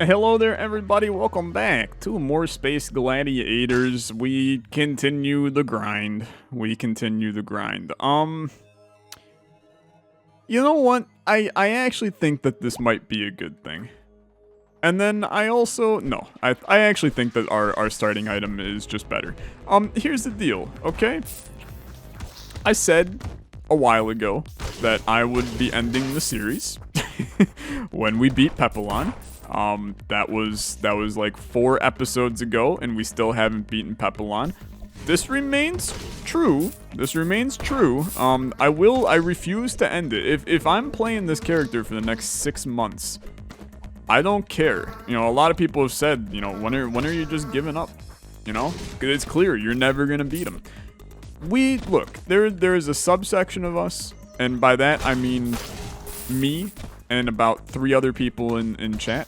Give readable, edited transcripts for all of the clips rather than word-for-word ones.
Hello there, everybody. Welcome back to more Space Gladiators. We continue the grind. You know what? I actually think that this might be a good thing. And then I actually think that our starting item is just better. Here's the deal, okay? I said a while ago that I would be ending the series when we beat Pepelon. That was like 4 episodes ago, and we still haven't beaten Pepelon. This remains true. I refuse to end it. If I'm playing this character for the next 6 months, I don't care. You know, a lot of people have said, you know, when are you just giving up? You know, 'cause it's clear you're never gonna beat him. There is a subsection of us, and by that I mean me and about 3 other people in chat.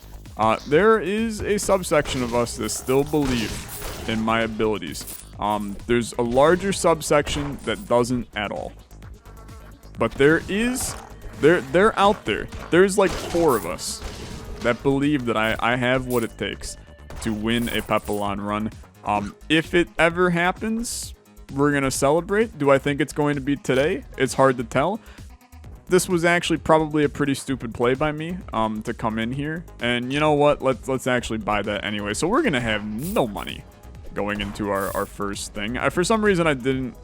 There is a subsection of us that still believe in my abilities. There's a larger subsection that doesn't at all. But they're out there. There's like 4 of us that believe that I have what it takes to win a Pepelon run. If it ever happens, we're gonna celebrate. Do I think it's going to be today? It's hard to tell. This was actually probably a pretty stupid play by me to come in here, and you know what, let's actually buy that anyway. So we're gonna have no money going into our first thing. For some reason I didn't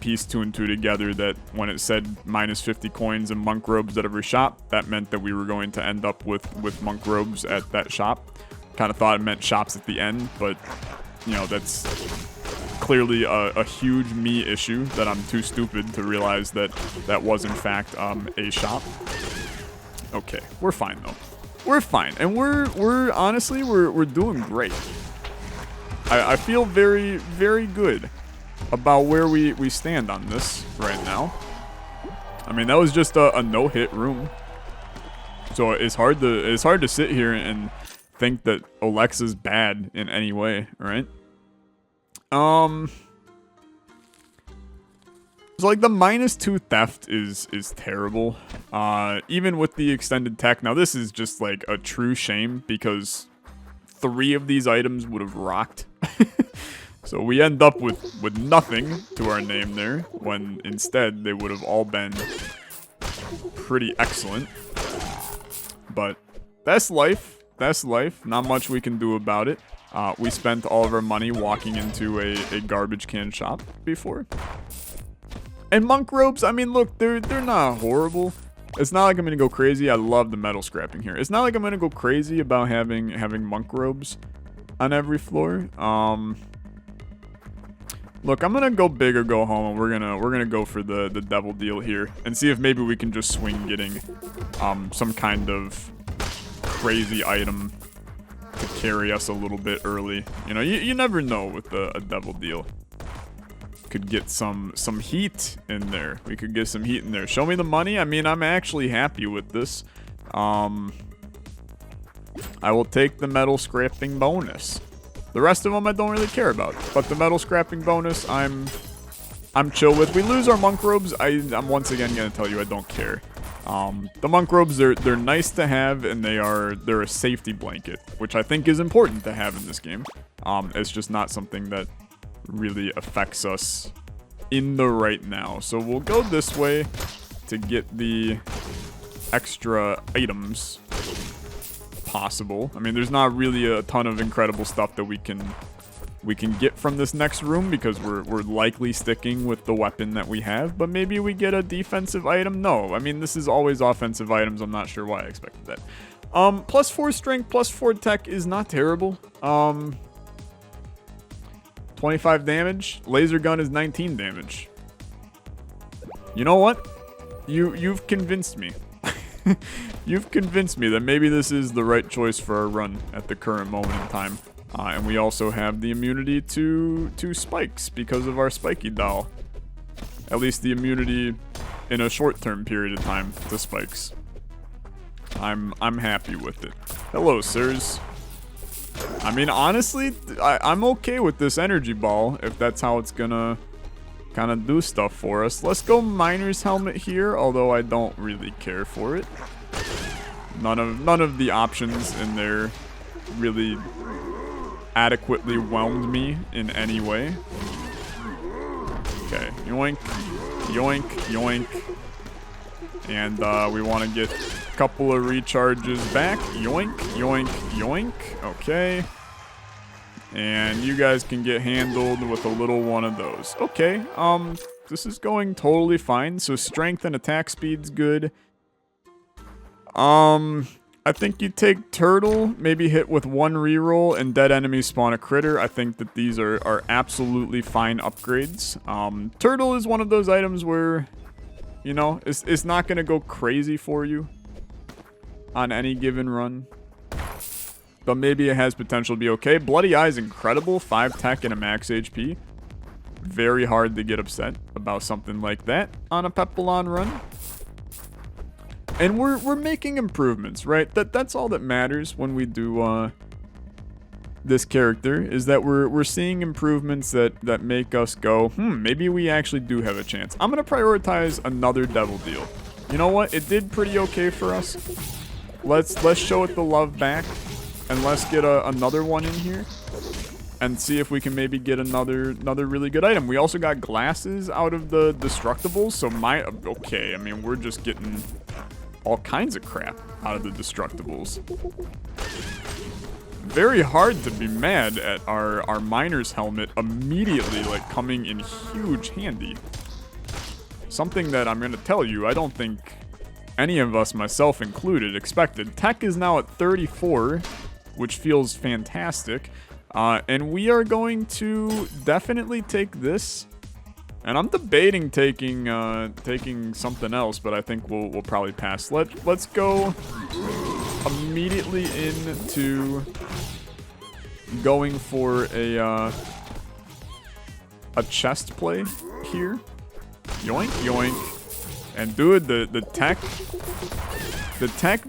piece 2 and 2 together that when it said minus 50 coins and monk robes at every shop, that meant that we were going to end up with monk robes at that shop. Kind of thought it meant shops at the end, but you know, that's clearly a huge me issue that I'm too stupid to realize that was in fact a shop. Okay, we're fine though. We're fine, and we're honestly we're doing great. I feel very, very good about where we stand on this right now. I mean, that was just a no-hit room, so it's hard to sit here and think that Olexa's bad in any way, right? So like the -2 theft is terrible. Even with the extended tech. Now this is just like a true shame because 3 of these items would have rocked. So we end up with nothing to our name there, when instead they would have all been pretty excellent. But that's life. Not much we can do about it. We spent all of our money walking into a garbage can shop before. And monk robes, I mean, look, they're not horrible. It's not like I'm gonna go crazy. I love the metal scrapping here. It's not like I'm gonna go crazy about having monk robes on every floor. Look, I'm gonna go big or go home, and we're gonna go for the devil deal here and see if maybe we can just swing getting some kind of crazy item to carry us a little bit early. You know, you never know with a devil deal. Could get some heat in there. We could get some heat in there. Show me the money. I mean, I'm actually happy with this. I will take the metal scrapping bonus. The rest of them I don't really care about, but the metal scrapping bonus I'm chill with. We lose our monk robes. I'm once again gonna tell you I don't care. The monk robes, they're nice to have, and they're a safety blanket, which I think is important to have in this game. It's just not something that really affects us in the right now. So we'll go this way to get the extra items possible. I mean, there's not really a ton of incredible stuff that we can get from this next room because we're likely sticking with the weapon that we have, but maybe we get a defensive item. No, I mean, this is always offensive items. I'm not sure why I expected that. +4 strength, +4 tech is not terrible. 25 damage. Laser gun is 19 damage. You know what? You've convinced me. You've convinced me that maybe this is the right choice for our run at the current moment in time. And we also have the immunity to spikes because of our spiky doll. At least the immunity in a short-term period of time to spikes. I'm happy with it. Hello, sirs. I mean, honestly, I'm okay with this energy ball if that's how it's gonna kind of do stuff for us. Let's go miner's helmet here, although I don't really care for it. None of the options in there really adequately whelmed me in any way. Okay, yoink, yoink, yoink. And we want to get a couple of recharges back. Yoink, yoink, yoink. Okay. And you guys can get handled with a little one of those. Okay, this is going totally fine. So strength and attack speed's good. I think you take Turtle, maybe hit with 1 reroll, and dead enemies spawn a critter. I think that these are absolutely fine upgrades. Turtle is one of those items where, you know, it's not going to go crazy for you on any given run. But maybe it has potential to be okay. Bloody Eye is incredible. 5 tech and a max HP. Very hard to get upset about something like that on a Pepelon run. And we're making improvements, right? That's all that matters when we do this character, is that we're seeing improvements that make us go, maybe we actually do have a chance. I'm gonna prioritize another Devil Deal. You know what? It did pretty okay for us. Let's show it the love back, and let's get another one in here and see if we can maybe get another really good item. We also got glasses out of the destructibles, so okay, I mean, we're just getting all kinds of crap out of the destructibles. Very hard to be mad at our miner's helmet immediately, like, coming in huge handy. Something that I'm gonna tell you, I don't think any of us, myself included, expected. Tech is now at 34, which feels fantastic. And we are going to definitely take this. And I'm debating taking something else, but I think we'll probably pass. Let's go immediately into going for a chest play here. Yoink, yoink. And dude, the tech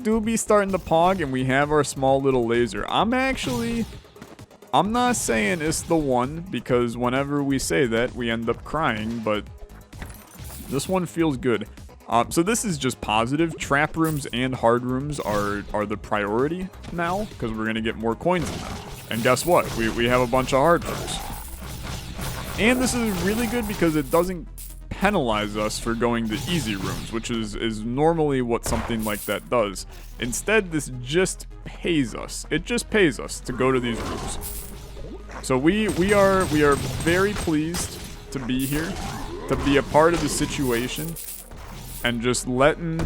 do be starting to pog, and we have our small little laser. I'm not saying it's the one, because whenever we say that, we end up crying, but this one feels good. So this is just positive. Trap rooms and hard rooms are the priority now, because we're going to get more coins in them. And guess what? We have a bunch of hard rooms. And this is really good because it doesn't penalize us for going to easy rooms, which is normally what something like that does. Instead, this just pays us. It just pays us to go to these rooms. So we are very pleased to be here, to be a part of the situation, and just letting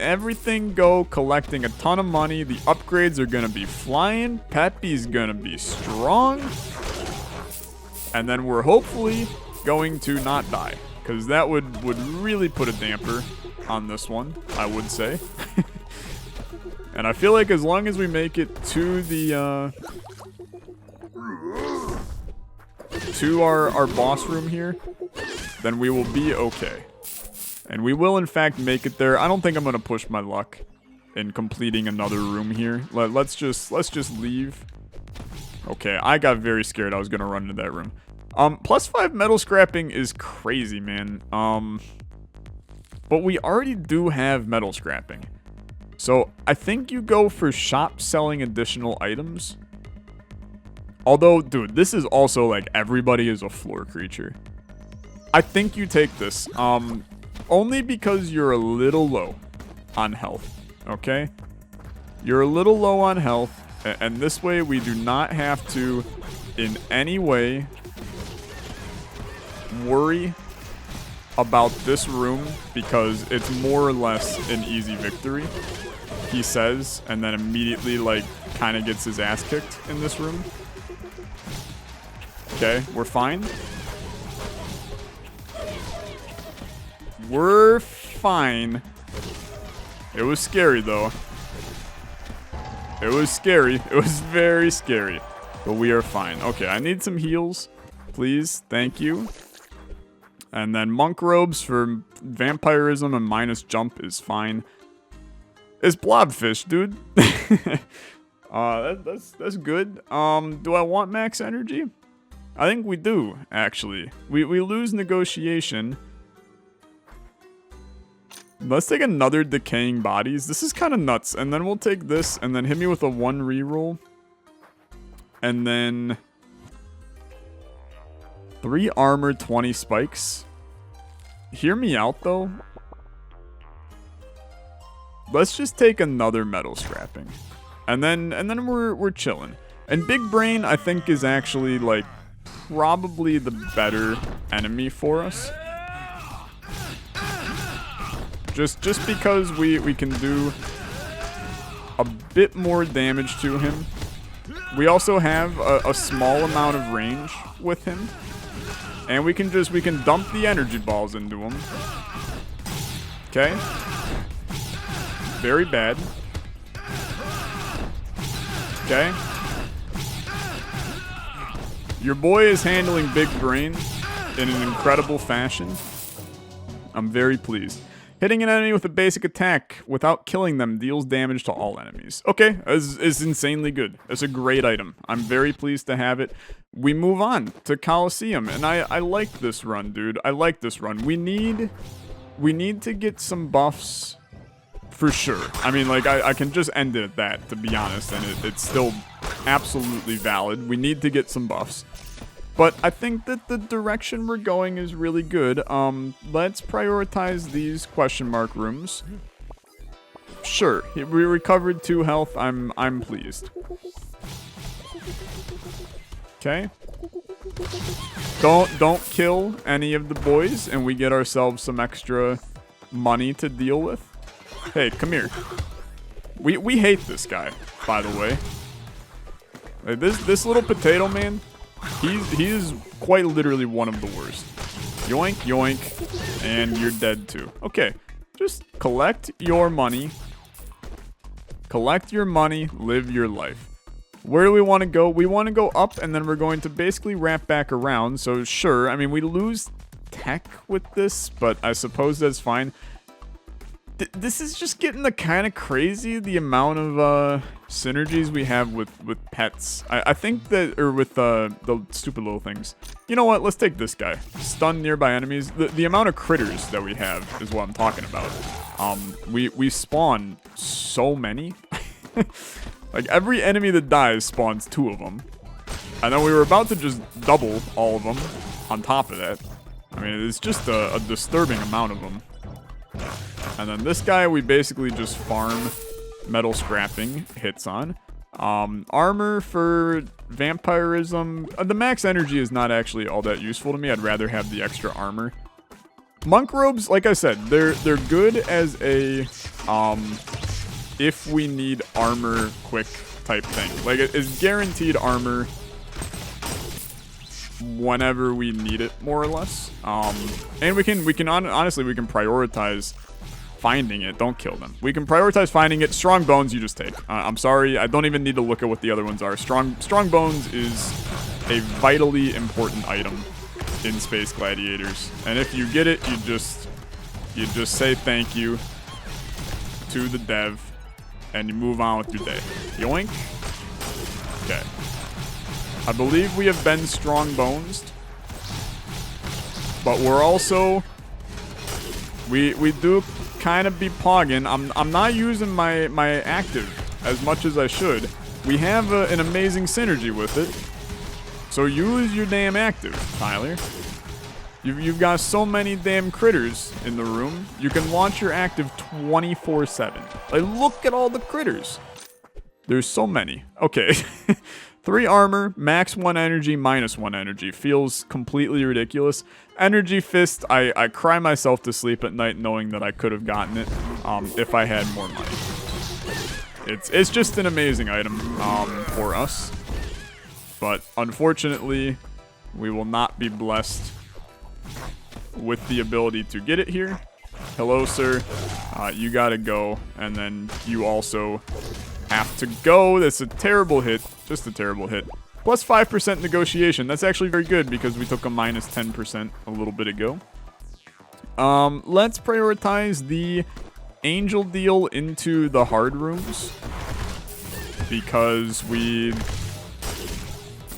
everything go, collecting a ton of money. The upgrades are gonna be flying. Peppy's gonna be strong, and then we're hopefully going to not die, because that would really put a damper on this one, I would say. And I feel like as long as we make it to the to our boss room here, then we will be okay. And we will in fact make it there. I don't think I'm gonna push my luck in completing another room here. Let's just leave. Okay, I got very scared I was gonna run into that room. +5 metal scrapping is crazy, man. But we already do have metal scrapping. So I think you go for shop selling additional items. Although, dude, this is also like everybody is a floor creature. I think you take this. Only because you're a little low on health, okay? You're a little low on health, and this way we do not have to in any way worry about this room, because it's more or less an easy victory, he says, and then immediately like kind of gets his ass kicked in this room. Okay, we're fine. We're fine. It was scary though. It was scary. It was very scary. But we are fine. Okay, I need some heals, please. Thank you. And then monk robes for vampirism and minus jump is fine. It's blobfish, dude. That's good. Do I want max energy? I think we do, actually. We lose negotiation. Let's take another decaying bodies. This is kind of nuts. And then we'll take this and then hit me with a 1 reroll. And then 3 armor, 20 spikes. Hear me out though. Let's just take another metal scrapping. And then we're chilling. And Big Brain, I think, is actually, like, probably the better enemy for us. Just because we can do a bit more damage to him. We also have a small amount of range with him. And we can dump the energy balls into him. Okay. Very bad. Okay. Your boy is handling Big Brain in an incredible fashion. I'm very pleased. Hitting an enemy with a basic attack without killing them deals damage to all enemies. Okay, is insanely good. It's a great item. I'm very pleased to have it. We move on to Coliseum, and I like this run, dude. I like this run. We need to get some buffs for sure. I mean, like, I can just end it at that, to be honest, and it's still absolutely valid. We need to get some buffs. But I think that the direction we're going is really good. Let's prioritize these question mark rooms. Sure, we recovered 2 health. I'm pleased. Okay. Don't kill any of the boys, and we get ourselves some extra money to deal with. Hey, come here. We hate this guy, by the way. Like, this little potato man. He is quite literally one of the worst. Yoink, yoink, and you're dead too. Okay, just collect your money. Collect your money, live your life. Where do we want to go? We want to go up, and then we're going to basically wrap back around. So sure, I mean, we lose tech with this, but I suppose that's fine. This is just getting the kind of crazy, the amount of synergies we have with pets. I think that, or with the stupid little things. You know what? Let's take this guy. Stun nearby enemies. The amount of critters that we have is what I'm talking about. We spawn so many. Like, every enemy that dies spawns 2 of them. And then we were about to just double all of them on top of that. I mean, it's just a disturbing amount of them. And then this guy, we basically just farm metal scrapping hits on. Armor for vampirism. The max energy is not actually all that useful to me. I'd rather have the extra armor. Monk robes, like I said, they're good as a if we need armor quick type thing. Like, it is guaranteed armor whenever we need it, more or less. And we can honestly, we can prioritize finding it. Don't kill them. We can prioritize finding it. Strong bones, you just take. I'm sorry, I don't even need to look at what the other ones are. Strong bones is a vitally important item in Space Gladiators, and if you get it, you just say thank you to the dev, and you move on with your day. Yoink. Okay. I believe we have been strong bones, but we're also we do kind of be pogging. I'm not using my active as much as I should. We have an amazing synergy with it, so use your damn active, Tyler. You've got so many damn critters in the room. You can launch your active 24/7. Like, look at all the critters. There's so many. Okay. 3 armor, max 1 energy, minus 1 energy. Feels completely ridiculous. Energy fist, I cry myself to sleep at night knowing that I could have gotten it if I had more money. It's just an amazing item for us. But unfortunately, we will not be blessed with the ability to get it here. Hello, sir. You gotta go, and then you also have to go. That's a terrible hit. Just a terrible hit. Plus 5% negotiation. That's actually very good because we took a minus 10% a little bit ago. Let's prioritize the angel deal into the hard rooms because we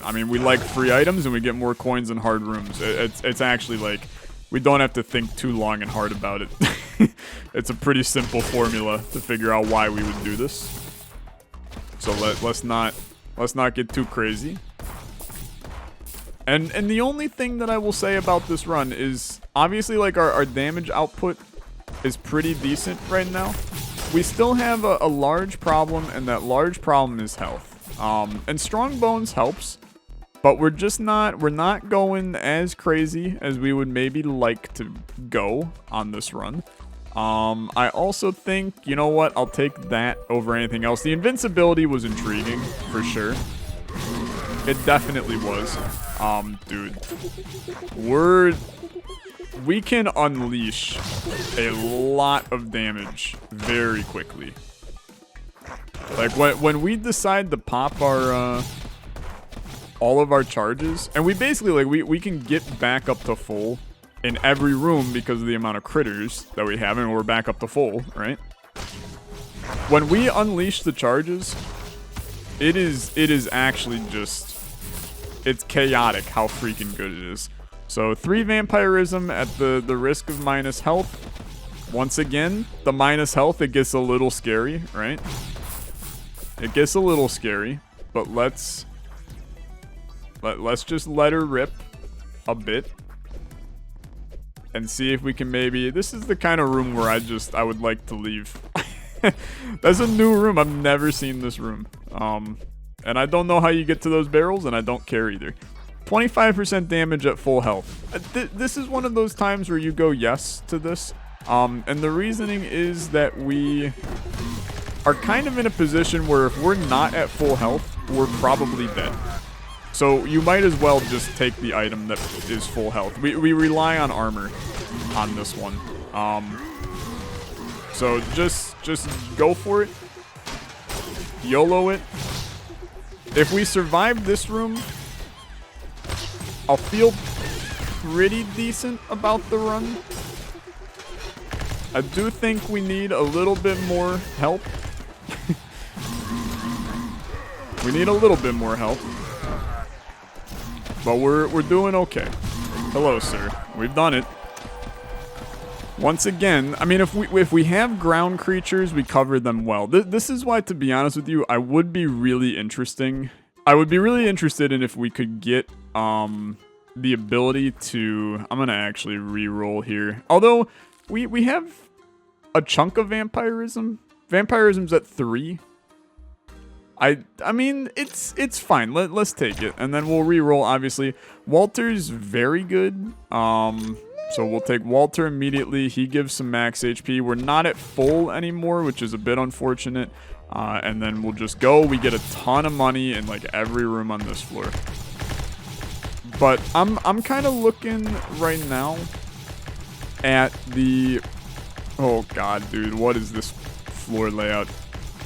like free items and we get more coins in hard rooms. It's actually like we don't have to think too long and hard about it. It's a pretty simple formula to figure out why we would do this. So let's not get too crazy. And the only thing that I will say about this run is obviously like our damage output is pretty decent right now. We still have a large problem, and that large problem is health. And strong bones helps, but we're not going as crazy as we would maybe like to go on this run. I also think, you know what, I'll take that over anything else. The invincibility was intriguing, for sure. It definitely was. Dude, we can unleash a lot of damage very quickly. Like when we decide to pop our all of our charges, and we basically like we can get back up to full in every room because of the amount of critters that we have, and we're back up to full, right? When we unleash the charges, it is actually just, it's chaotic how freaking good it is. So 3 vampirism at the risk of minus health. Once again, the minus health, it gets a little scary, right? It gets a little scary, but let's just let her rip a bit and see if we can maybe, this is the kind of room where I would like to leave. That's a new room. I've never seen this room. And I don't know how you get to those barrels, and I don't care either. 25% damage at full health. This is one of those times where you go yes to this. And the reasoning is that we are kind of in a position where if we're not at full health, we're probably dead. So you might as well just take the item that is full health. We rely on armor on this one. So just go for it. YOLO it. If we survive this room, I'll feel pretty decent about the run. I do think we need a little bit more help. We need a little bit more help. But we're doing okay. Hello, sir. We've done it. Once again, I mean, if we have ground creatures, we cover them well. This is why, to be honest with you, I would be really interested in if we could get the ability to, I'm gonna actually re-roll here. Although we have a chunk of vampirism. Vampirism's at 3. I mean, it's fine. Let's take it, and then we'll re-roll. Obviously, Walter's very good. So we'll take Walter immediately. He gives some max HP. We're not at full anymore, which is a bit unfortunate. And then we'll just go. We get a ton of money in like every room on this floor. But I'm kind of looking right now at the, oh god, dude, what is this floor layout?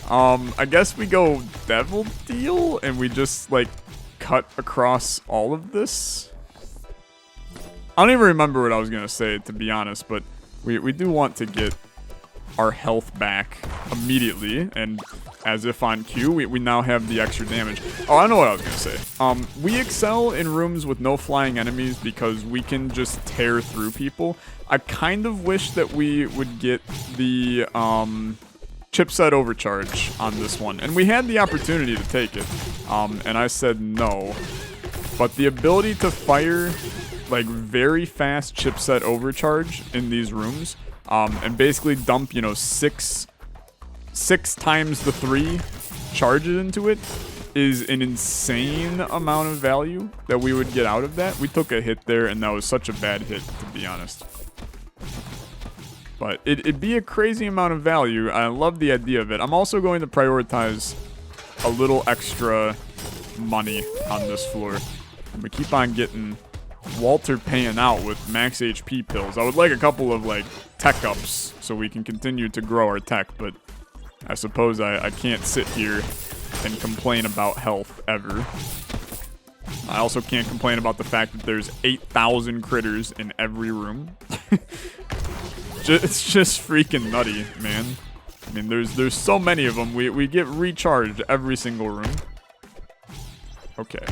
I guess we go Devil Deal and we just like cut across all of this. I don't even remember what I was gonna say, to be honest, but we do want to get our health back immediately, and as if on cue, we now have the extra damage. Oh, I know what I was gonna say. We excel in rooms with no flying enemies because we can just tear through people. I kind of wish that we would get the chipset overcharge on this one, and we had the opportunity to take it, and I said no. But the ability to fire like very fast chipset overcharge in these rooms, and basically dump, you know, six times the 3 charges into it, is an insane amount of value that we would get out of that. We took a hit there, and that was such a bad hit, to be honest. But it'd be a crazy amount of value. I love the idea of it. I'm also going to prioritize a little extra money on this floor. And we keep on getting Walter paying out with max HP pills. I would like a couple of like tech ups so we can continue to grow our tech, but I suppose I can't sit here and complain about health ever. I also can't complain about the fact that there's 8,000 critters in every room. It's just freaking nutty, man. I mean, there's so many of them. We get recharged every single room. Okay.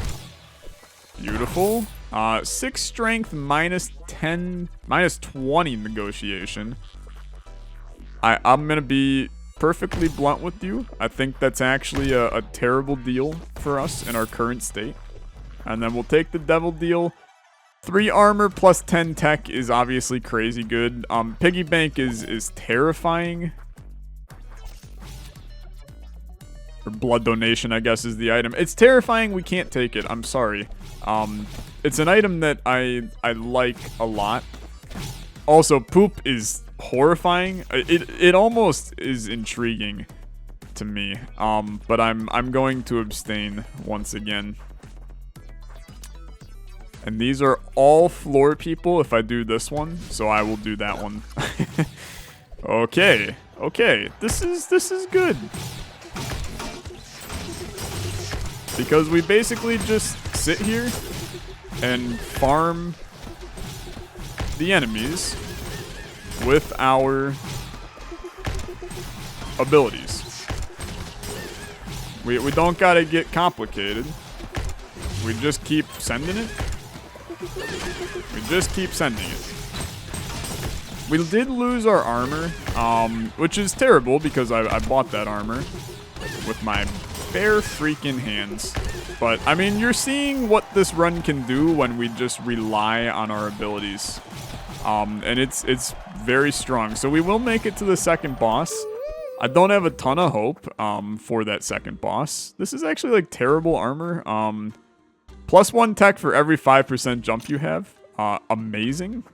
Beautiful. 6 strength, minus 10, minus 20 negotiation. I'm going to be perfectly blunt with you. I think that's actually a terrible deal for us in our current state. And then we'll take the devil deal. 3 armor plus 10 tech is obviously crazy good. Piggy bank is terrifying. Or blood donation, I guess, is the item. It's terrifying. We can't take it. I'm sorry. It's an item that I like a lot. Also, poop is horrifying. It almost is intriguing to me. But I'm going to abstain once again. And these are all floor people if I do this one, so I will do that one. Okay. This is good. Because we basically just sit here and farm the enemies with our abilities. We don't gotta get complicated. We just keep sending it. We just keep sending it. We did lose our armor, which is terrible because I bought that armor with my bare freaking hands. But, I mean, you're seeing what this run can do when we just rely on our abilities. And it's very strong. So we will make it to the second boss. I don't have a ton of hope for that second boss. This is actually, like, terrible armor. +1 tech for every 5% jump you have. Amazing.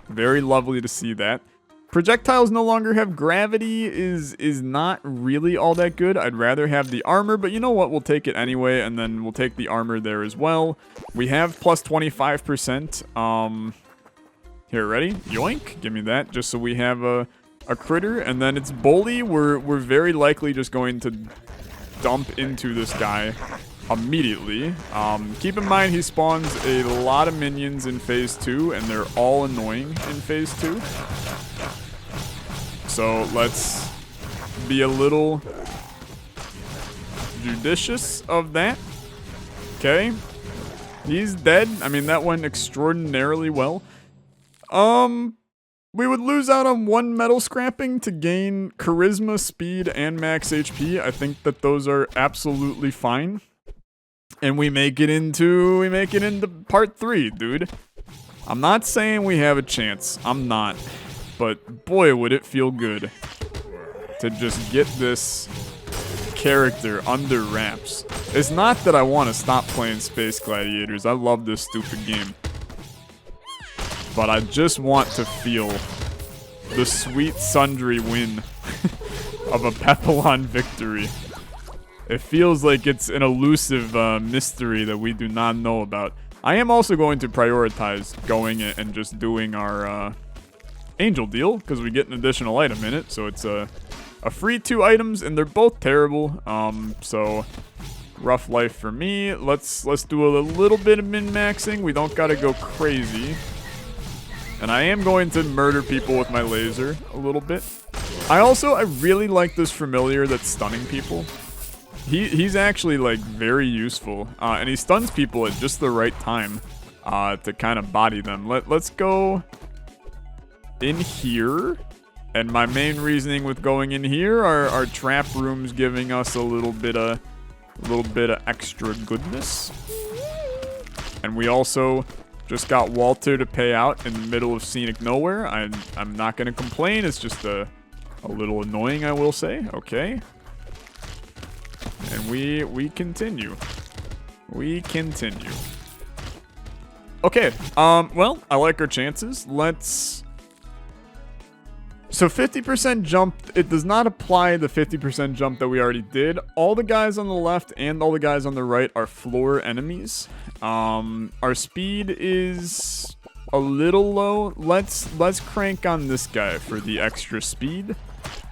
Very lovely to see that. Projectiles no longer have gravity is not really all that good. I'd rather have the armor, but you know what? We'll take it anyway, and then we'll take the armor there as well. We have +25%. Here, ready? Yoink. Give me that, just so we have a critter. And then it's Bully. We're very likely just going to dump into this guy immediately. Keep in mind he spawns a lot of minions in phase 2, and they're all annoying in phase 2. So let's be a little judicious of that. Okay. He's dead. I mean, that went extraordinarily well. We would lose out on 1 metal scrapping to gain charisma, speed, and max HP. I think that those are absolutely fine. And we make it into part 3, dude. I'm not saying we have a chance. I'm not. But boy, would it feel good to just get this character under wraps. It's not that I want to stop playing Space Gladiators. I love this stupid game. But I just want to feel the sweet sundry win of a Pepelon victory. It feels like it's an elusive mystery that we do not know about. I am also going to prioritize going and just doing our angel deal, because we get an additional item in it. So it's a free 2 items, and they're both terrible. So rough life for me. Let's do a little bit of min-maxing. We don't gotta go crazy. And I am going to murder people with my laser a little bit. I really like this familiar that's stunning people. He's actually, like, very useful. And he stuns people at just the right time to kind of body them. Let's go in here. And my main reasoning with going in here are trap rooms giving us a little bit of extra goodness. And we also just got Walter to pay out in the middle of scenic nowhere. I'm not gonna complain. It's just a little annoying, I will say. Okay. And we continue. We continue. Okay. Well, I like our chances. So 50% jump, it does not apply the 50% jump that we already did. All the guys on the left and all the guys on the right are floor enemies. Our speed is a little low. Let's crank on this guy for the extra speed.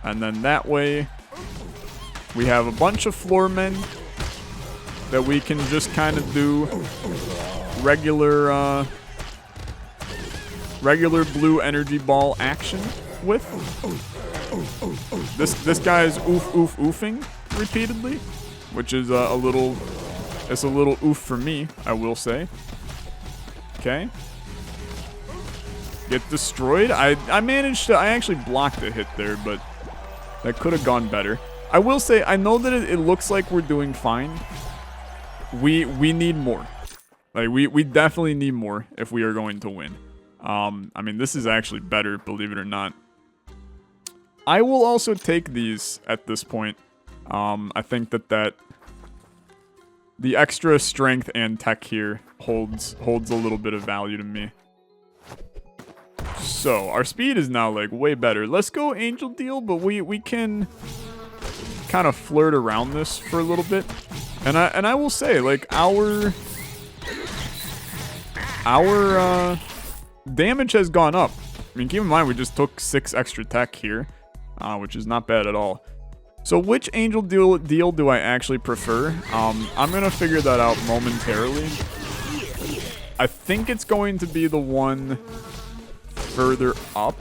And then that way we have a bunch of floor men that we can just kind of do regular blue energy ball action with. This guy is oofing repeatedly, which is a little oof for me, I will say. Okay. get destroyed. I managed to, I actually blocked a hit there, but that could have gone better. I will say, I know that it looks like we're doing fine. We need more. Like, we definitely need more if we are going to win. I mean, this is actually better, believe it or not. I will also take these at this point. I think that the extra strength and tech here holds a little bit of value to me. So, our speed is now, like, way better. Let's go Angel Deal, but we can kind of flirt around this for a little bit. And I will say, like, our damage has gone up. I mean, keep in mind, we just took 6 extra tech here, which is not bad at all. So which Angel Deal do I actually prefer? I'm going to figure that out momentarily. I think it's going to be the one further up,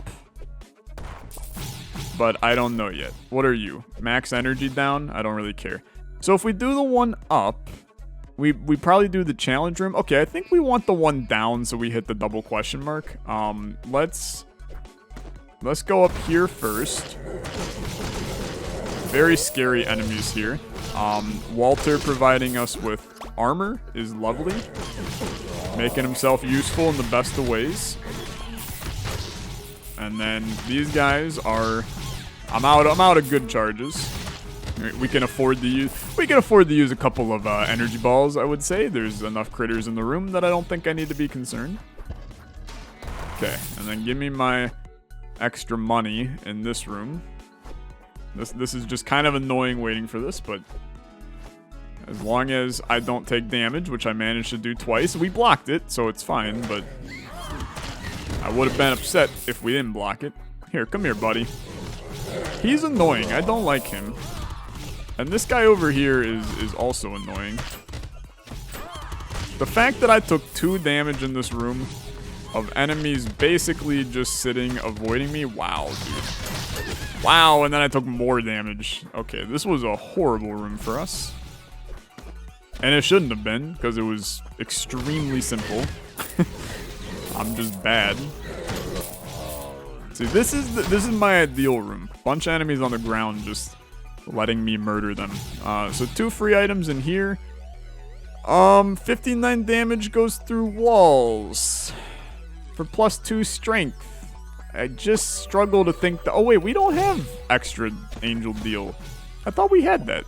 but I don't know yet. What are you? Max energy down? I don't really care. So if we do the one up, we probably do the challenge room. Okay, I think we want the one down so we hit the double question mark. Let's go up here first. Very scary enemies here. Walter providing us with armor is lovely. Making himself useful in the best of ways. And then these guys are... I'm out of good charges. We can afford to use a couple of energy balls, I would say. There's enough critters in the room that I don't think I need to be concerned. Okay, and then give me my extra money in this room. This is just kind of annoying waiting for this, but as long as I don't take damage, which I managed to do twice, we blocked it, so it's fine, but I would have been upset if we didn't block it. Here, come here, buddy. He's annoying. I don't like him. And this guy over here is also annoying. The fact that I took 2 damage in this room of enemies basically just sitting, avoiding me. Wow, dude. Wow, and then I took more damage. Okay, this was a horrible room for us. And it shouldn't have been, because it was extremely simple. I'm just bad. See, this is my ideal room. Bunch of enemies on the ground just letting me murder them. So 2 free items in here. 59 damage goes through walls. For +2 strength. I just struggle to think that... Oh wait, we don't have extra Angel Deal. I thought we had that.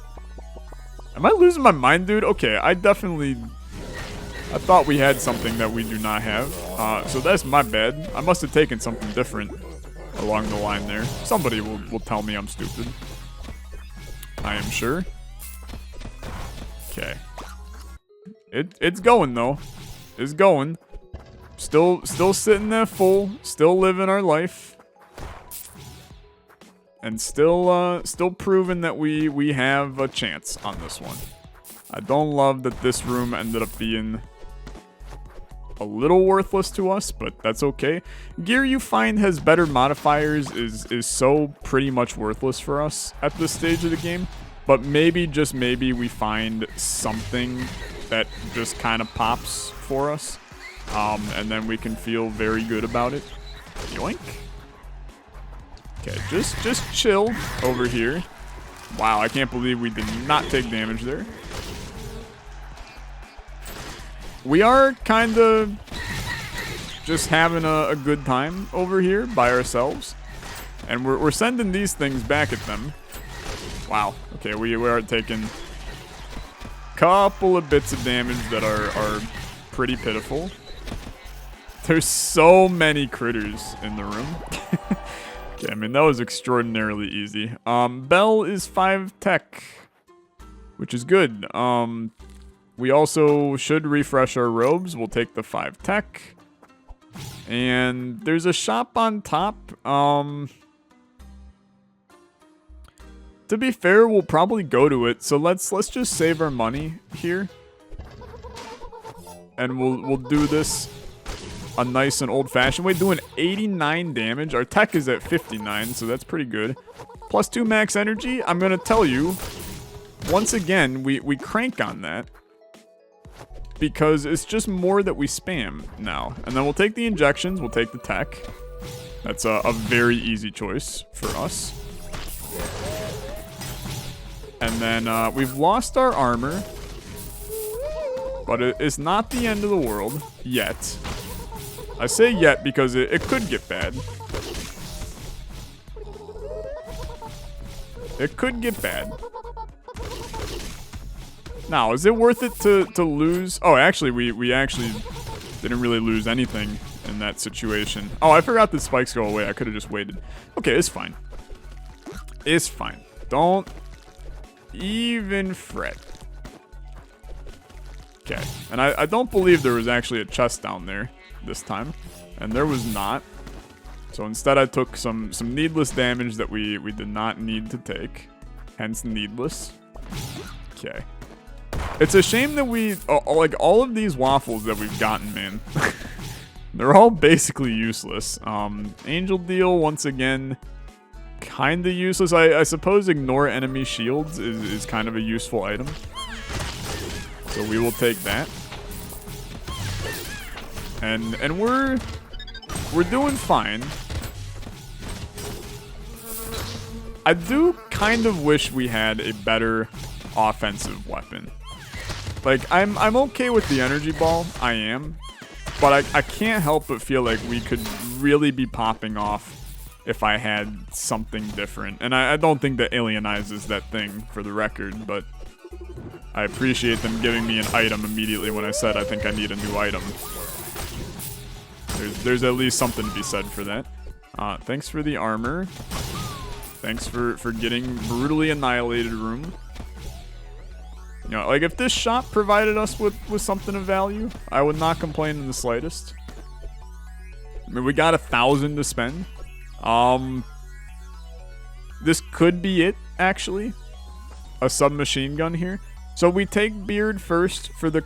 Am I losing my mind, dude? Okay, I thought we had something that we do not have. So that's my bad. I must have taken something different along the line there. Somebody will tell me I'm stupid. I am sure. Okay. It's going, though. It's going. Still sitting there full. Still living our life. And still proving that we have a chance on this one. I don't love that this room ended up being a little worthless to us, but that's okay. Gear you find has better modifiers is so pretty much worthless for us at this stage of the game. But maybe, just maybe, we find something that just kind of pops for us. And then we can feel very good about it. Yoink. Okay, just chill over here. Wow, I can't believe we did not take damage there. We are kind of just having a good time over here by ourselves. And we're sending these things back at them. Wow. Okay, we are taking a couple of bits of damage that are pretty pitiful. There's so many critters in the room. Okay, I mean, that was extraordinarily easy. Bell is 5 tech, which is good. We also should refresh our robes. We'll take the 5 tech. And there's a shop on top. To be fair, we'll probably go to it. So let's just save our money here. And we'll do this a nice and old-fashioned way. Doing 89 damage. Our tech is at 59, so that's pretty good. +2 max energy. I'm going to tell you, once again, we crank on that. because it's just more that we spam now. And then we'll take the injections, we'll take the tech. That's a very easy choice for us. And then we've lost our armor. But it's not the end of the world yet. I say yet because it could get bad. It could get bad. Now, is it worth it to lose? Oh, actually, we actually didn't really lose anything in that situation. Oh, I forgot the spikes go away. I could have just waited. Okay, it's fine. It's fine. Don't even fret. Okay, and I don't believe there was actually a chest down there this time. And there was not. So instead I took some needless damage that we did not need to take. Hence needless. Okay. It's a shame that like all of these waffles that we've gotten, man. They're all basically useless. Angel Deal, once again, kinda useless. I suppose ignore enemy shields is kind of a useful item. So we will take that. And we're doing fine. I do kind of wish we had a better offensive weapon. Like, I'm okay with the energy ball, I am. But I can't help but feel like we could really be popping off if I had something different. And I don't think that alienizes that thing, for the record, but I appreciate them giving me an item immediately when I said I think I need a new item. There's at least something to be said for that. Thanks for the armor. Thanks for getting brutally annihilated room. You know, like if this shop provided us with something of value, I would not complain in the slightest. I mean, we got 1,000 to spend. This could be it, actually. A submachine gun here. So we take Beard first for the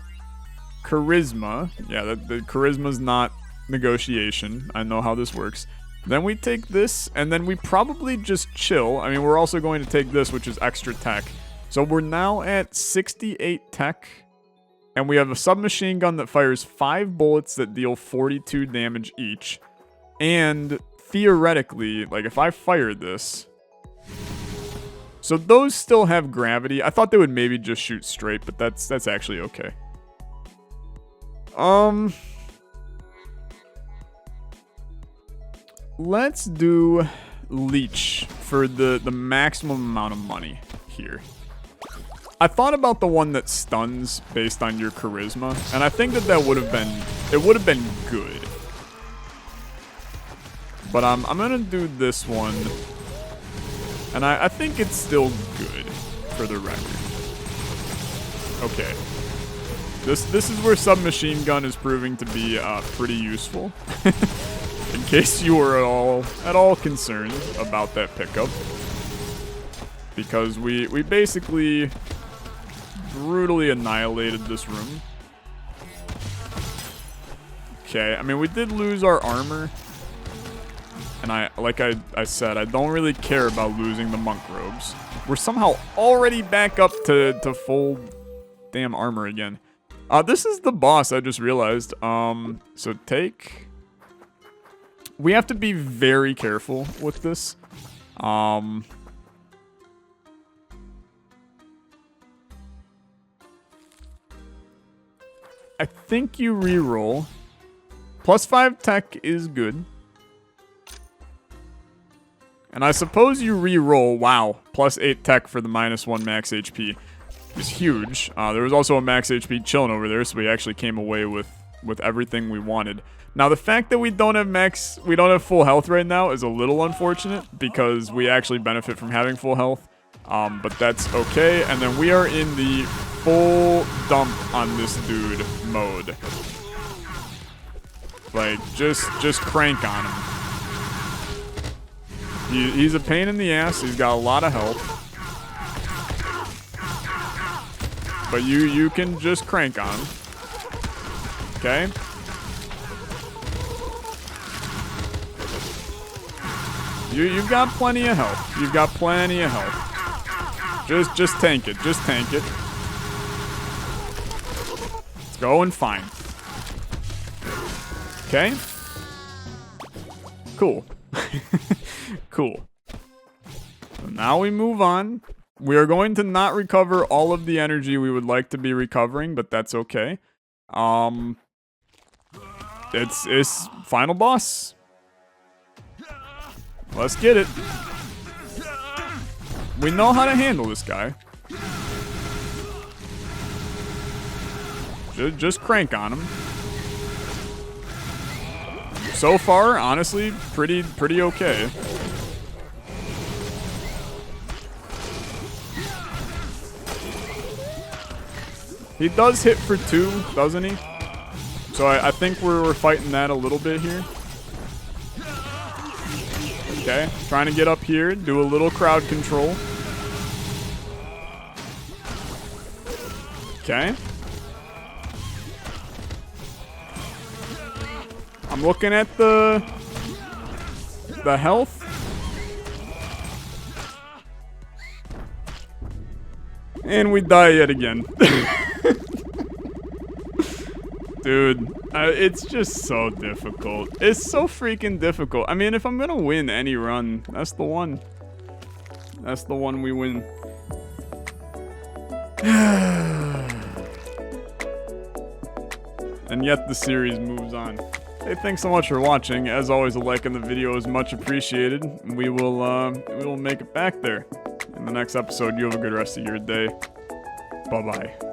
charisma. Yeah, the charisma's not negotiation. I know how this works. Then we take this, and then we probably just chill. I mean, we're also going to take this, which is extra tech. So we're now at 68 tech, and we have a submachine gun that fires 5 bullets that deal 42 damage each. And theoretically, like if I fire this... So those still have gravity. I thought they would maybe just shoot straight, but that's actually okay. Let's do Leech for the maximum amount of money here. I thought about the one that stuns based on your charisma, and I think that would have been good. But I'm gonna do this one, and I think it's still good for the record. Okay. This is where submachine gun is proving to be pretty useful. In case you were at all concerned about that pickup. Because we basically brutally annihilated this room. Okay, I mean, we did lose our armor. And like I said, I don't really care about losing the monk robes. We're somehow already back up to full damn armor again. This is the boss, I just realized. So take... We have to be very careful with this. I think you reroll. +5 tech is good. And I suppose you reroll, wow, +8 tech for the -1 max HP is huge. There was also a max HP chilling over there, so we actually came away with everything we wanted. Now, the fact that we don't have full health right now is a little unfortunate because we actually benefit from having full health. But that's okay. And then we are in the full dump on this dude mode. Like, just crank on him. He's a pain in the ass. He's got a lot of health. But you can just crank on him. Okay? You've got plenty of health. You've got plenty of health. Just tank it. Just tank it. Going fine. Okay. Cool. Cool. So now we move on. We are going to not recover all of the energy we would like to be recovering, but that's okay. It's final boss. Let's get it. We know how to handle this guy. Just crank on him. So far, honestly, pretty okay. He does hit for 2, doesn't he? So I think we're fighting that a little bit here. Okay, trying to get up here, do a little crowd control. Okay. I'm looking at the health. And we die yet again. Dude, it's just so difficult. It's so freaking difficult. I mean, if I'm gonna win any run, that's the one. That's the one we win. And yet the series moves on. Hey, thanks so much for watching. As always, a like on the video is much appreciated. We will make it back there. In the next episode, you have a good rest of your day. Bye-bye.